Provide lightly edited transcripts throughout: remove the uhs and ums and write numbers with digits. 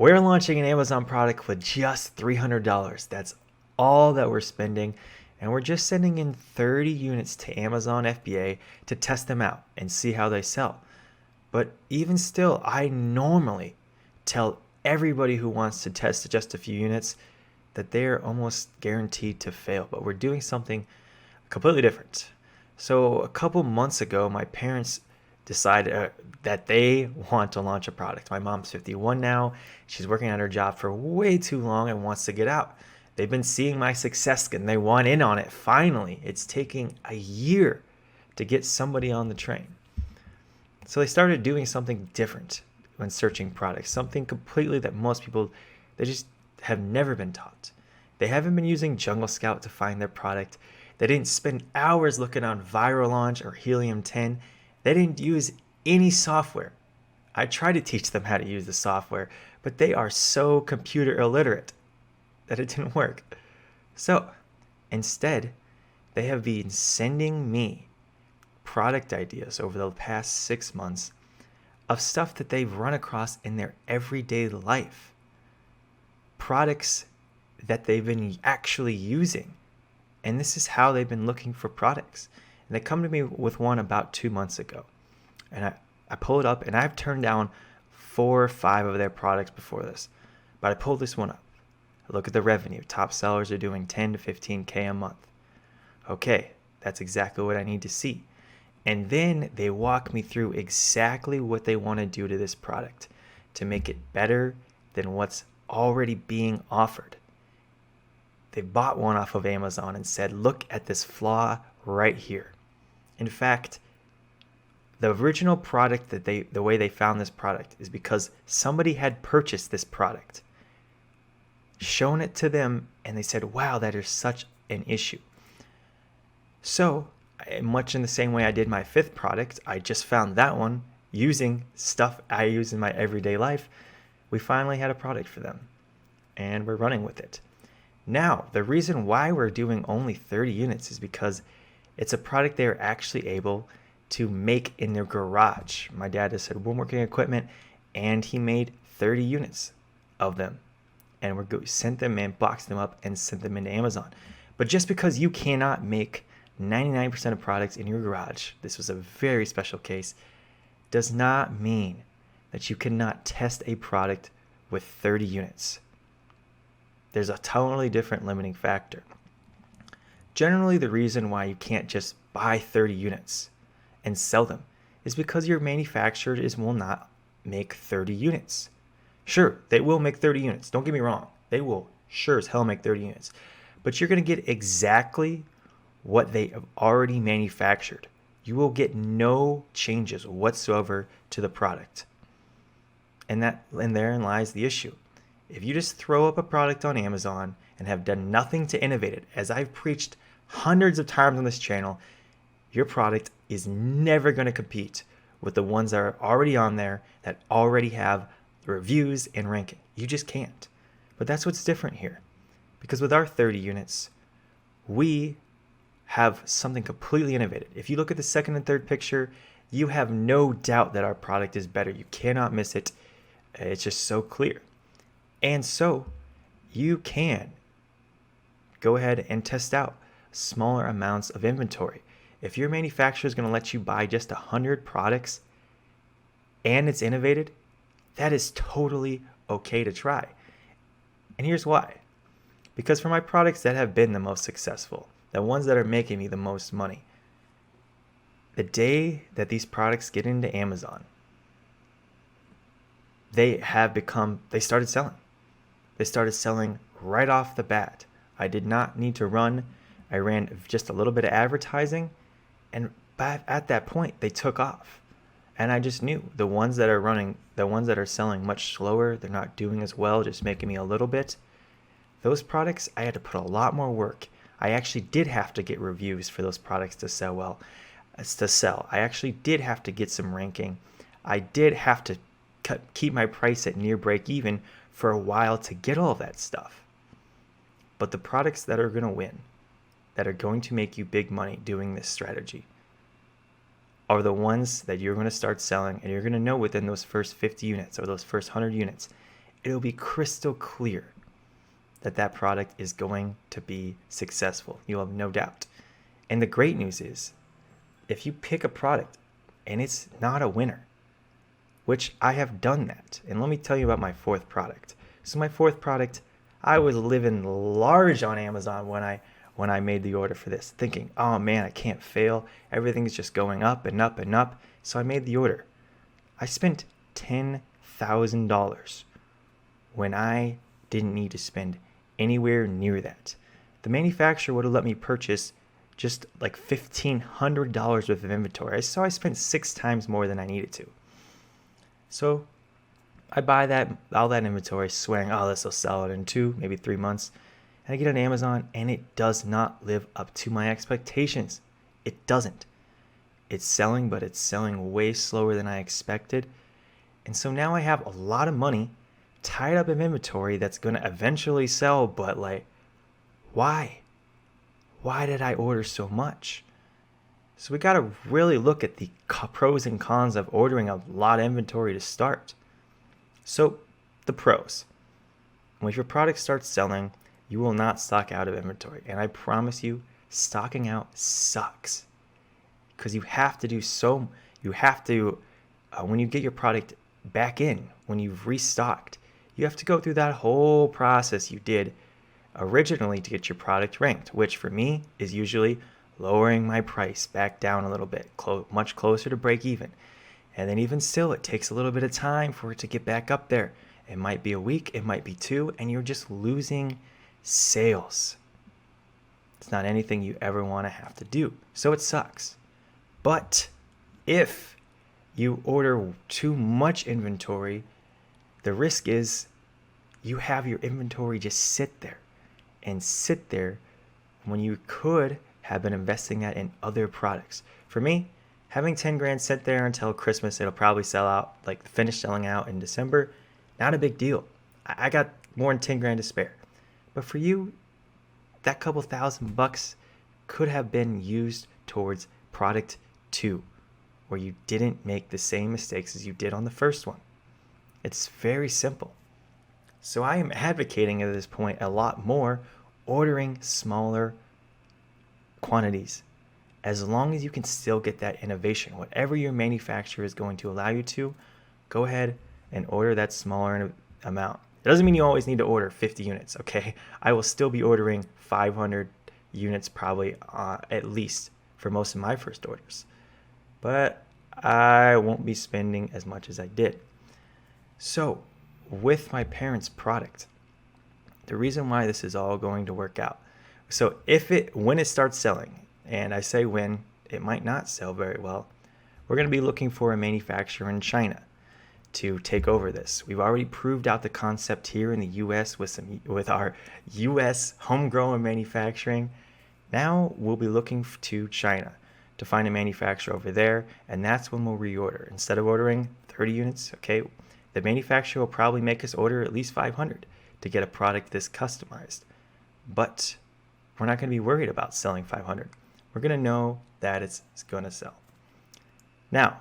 We're launching an Amazon product with just $300. That's all that we're spending. And we're just sending in 30 units to Amazon FBA to test them out and see how they sell. But even still, I normally tell everybody who wants to test just a few units that they're almost guaranteed to fail. But we're doing something completely different. So a couple months ago, my parents decided that they want to launch a product. My mom's 51 now. She's working at her job for way too long and wants to get out. They've been seeing my success and they want in on it. Finally, it's taking a year to get somebody on the train. So they started doing something different when searching products, something completely that most people, they just have never been taught. They haven't been using Jungle Scout to find their product. They didn't spend hours looking on Viral Launch or Helium 10. They didn't use any software. I tried to teach them how to use the software, but they are so computer illiterate that it didn't work. So instead, they have been sending me product ideas over the past 6 months of stuff that they've run across in their everyday life. Products that they've been actually using. And this is how they've been looking for products. And they come to me with one about 2 months ago. And I pull it up, and I've turned down 4 or 5 of their products before this. But I pulled this one up. I look at the revenue. Top sellers are doing 10 to 15K a month. Okay, that's exactly what I need to see. And then they walk me through exactly what they want to do to this product to make it better than what's already being offered. They bought one off of Amazon and said, look at this flaw right here. In fact, the original product the way they found this product is because somebody had purchased this product, shown it to them, and they said, wow, that is such an issue. So, much in the same way I did my 5th product, I just found that one using stuff I use in my everyday life. We finally had a product for them, and we're running with it. Now, the reason why we're doing only 30 units is because it's a product they're actually able to make in their garage. My dad has said woodworking equipment, and he made 30 units of them. And we sent them in, boxed them up, and sent them into Amazon. But just because you cannot make 99% of products in your garage, this was a very special case, does not mean that you cannot test a product with 30 units. There's a totally different limiting factor. Generally, the reason why you can't just buy 30 units and sell them is because your manufacturer will not make 30 units. Sure, they will make 30 units. Don't get me wrong. They will sure as hell make 30 units. But you're going to get exactly what they have already manufactured. You will get no changes whatsoever to the product. And therein lies the issue. If you just throw up a product on Amazon and have done nothing to innovate it, as I've preached hundreds of times on this channel, your product is never going to compete with the ones that are already on there that already have reviews and ranking. You just can't. But that's what's different here. Because with our 30 units, we have something completely innovative. If you look at the second and third picture, you have no doubt that our product is better. You cannot miss it. It's just so clear. And so you can go ahead and test out smaller amounts of inventory. If your manufacturer is going to let you buy just 100 products and it's innovated, that is totally okay to try. And here's why. Because for my products that have been the most successful, the ones that are making me the most money, the day that these products get into Amazon, they started selling. They started selling right off the bat. I did not need to run. I ran just a little bit of advertising, and at that point, they took off. And I just knew the ones that are selling much slower, they're not doing as well, just making me a little bit. Those products, I had to put a lot more work. I actually did have to get reviews for those products to sell well. I actually did have to get some ranking. I did have to keep my price at near break even for a while to get all of that stuff. But the products that are going to win, that are going to make you big money doing this strategy, are the ones that you're going to start selling, and you're going to know within those first 50 units or those first 100 units it'll be crystal clear that that product is going to be successful. You'll have no doubt. And the great news is, if you pick a product and it's not a winner, which I have done that. And let me tell you about my fourth product. So my fourth product, I was living large on Amazon when I made the order for this, thinking, oh man, I can't fail. Everything's just going up and up and up. So I made the order. I spent $10,000 when I didn't need to spend anywhere near that. The manufacturer would have let me purchase just like $1,500 worth of inventory. So I spent 6 times more than I needed to. So I buy all that inventory, swearing, oh, this will sell it in 2, maybe 3 months. And I get on Amazon, and it does not live up to my expectations. It doesn't. It's selling, but it's selling way slower than I expected. And so now I have a lot of money tied up in inventory that's going to eventually sell, but like, why? Why did I order so much? So we got to really look at the pros and cons of ordering a lot of inventory to start. So the pros. When your product starts selling, you will not stock out of inventory. And I promise you, stocking out sucks. Because you have to when you get your product back in, when you've restocked, you have to go through that whole process you did originally to get your product ranked, which for me is usually lowering my price back down a little bit, much closer to break even. And then even still, it takes a little bit of time for it to get back up there. It might be a week, it might be 2, and you're just losing sales. It's not anything you ever want to have to do. So it sucks. But if you order too much inventory, the risk is you have your inventory just sit there when you could have been investing that in other products. For me, having 10 grand sit there until Christmas, it'll probably sell out, like finish selling out in December, not a big deal. I got more than 10 grand to spare. But for you, that couple $1,000 could have been used towards product 2, where you didn't make the same mistakes as you did on the first one. It's very simple. So I am advocating at this point a lot more ordering smaller quantities, as long as you can still get that innovation. Whatever your manufacturer is going to allow you to, go ahead and order that smaller amount. It doesn't mean you always need to order 50 units, okay? I will still be ordering 500 units probably at least for most of my first orders. But I won't be spending as much as I did. So with my parents' product, the reason why this is all going to work out. So when it starts selling, and I say when, it might not sell very well, we're going to be looking for a manufacturer in China to take over this. We've already proved out the concept here in the US with our US homegrown manufacturing. Now we'll be looking to China to find a manufacturer over there, and that's when we'll reorder. Instead of ordering 30 units, okay, the manufacturer will probably make us order at least 500 to get a product this customized. But we're not going to be worried about selling 500. We're going to know that it's going to sell. Now,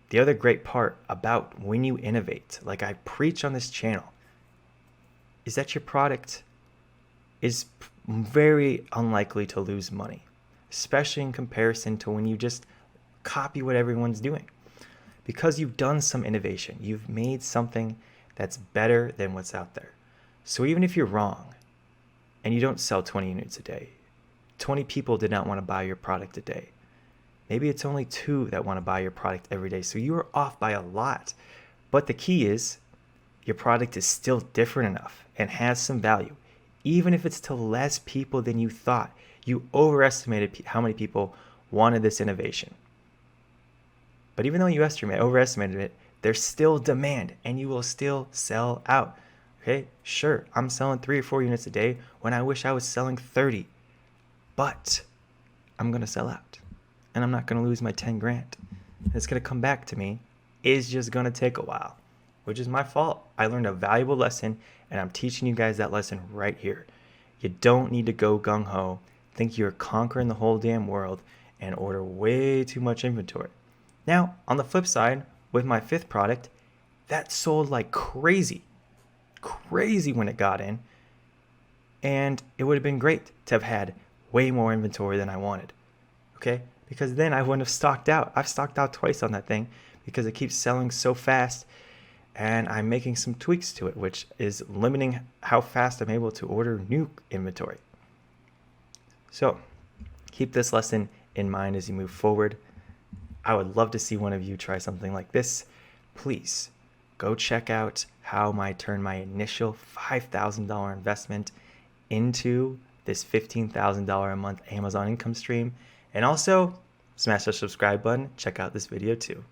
the other great part about when you innovate, like I preach on this channel, is that your product is very unlikely to lose money, especially in comparison to when you just copy what everyone's doing. Because you've done some innovation, you've made something that's better than what's out there. So even if you're wrong and you don't sell 20 units a day, 20 people did not want to buy your product a day. Maybe it's only 2 that want to buy your product every day. So you are off by a lot. But the key is your product is still different enough and has some value. Even if it's to less people than you thought, you overestimated how many people wanted this innovation. But even though you overestimated it, there's still demand and you will still sell out. Okay, sure, I'm selling 3 or 4 units a day when I wish I was selling 30. But I'm going to sell out. And I'm not going to lose my 10 grand. It's going to come back to me. It's just going to take a while, which is my fault. I learned a valuable lesson, and I'm teaching you guys that lesson right here. You don't need to go gung-ho, think you're conquering the whole damn world, and order way too much inventory. Now, on the flip side, with my 5th product, that sold like crazy. crazy when it got in, and it would have been great to have had way more inventory than I wanted, okay? Because then I wouldn't have stocked out. I've stocked out twice on that thing because it keeps selling so fast, and I'm making some tweaks to it, which is limiting how fast I'm able to order new inventory. So keep this lesson in mind as you move forward. I would love to see one of you try something like this. Please go check out how I turn my initial $5,000 investment into this $15,000 a month Amazon income stream. And also smash the subscribe button. Check out this video too.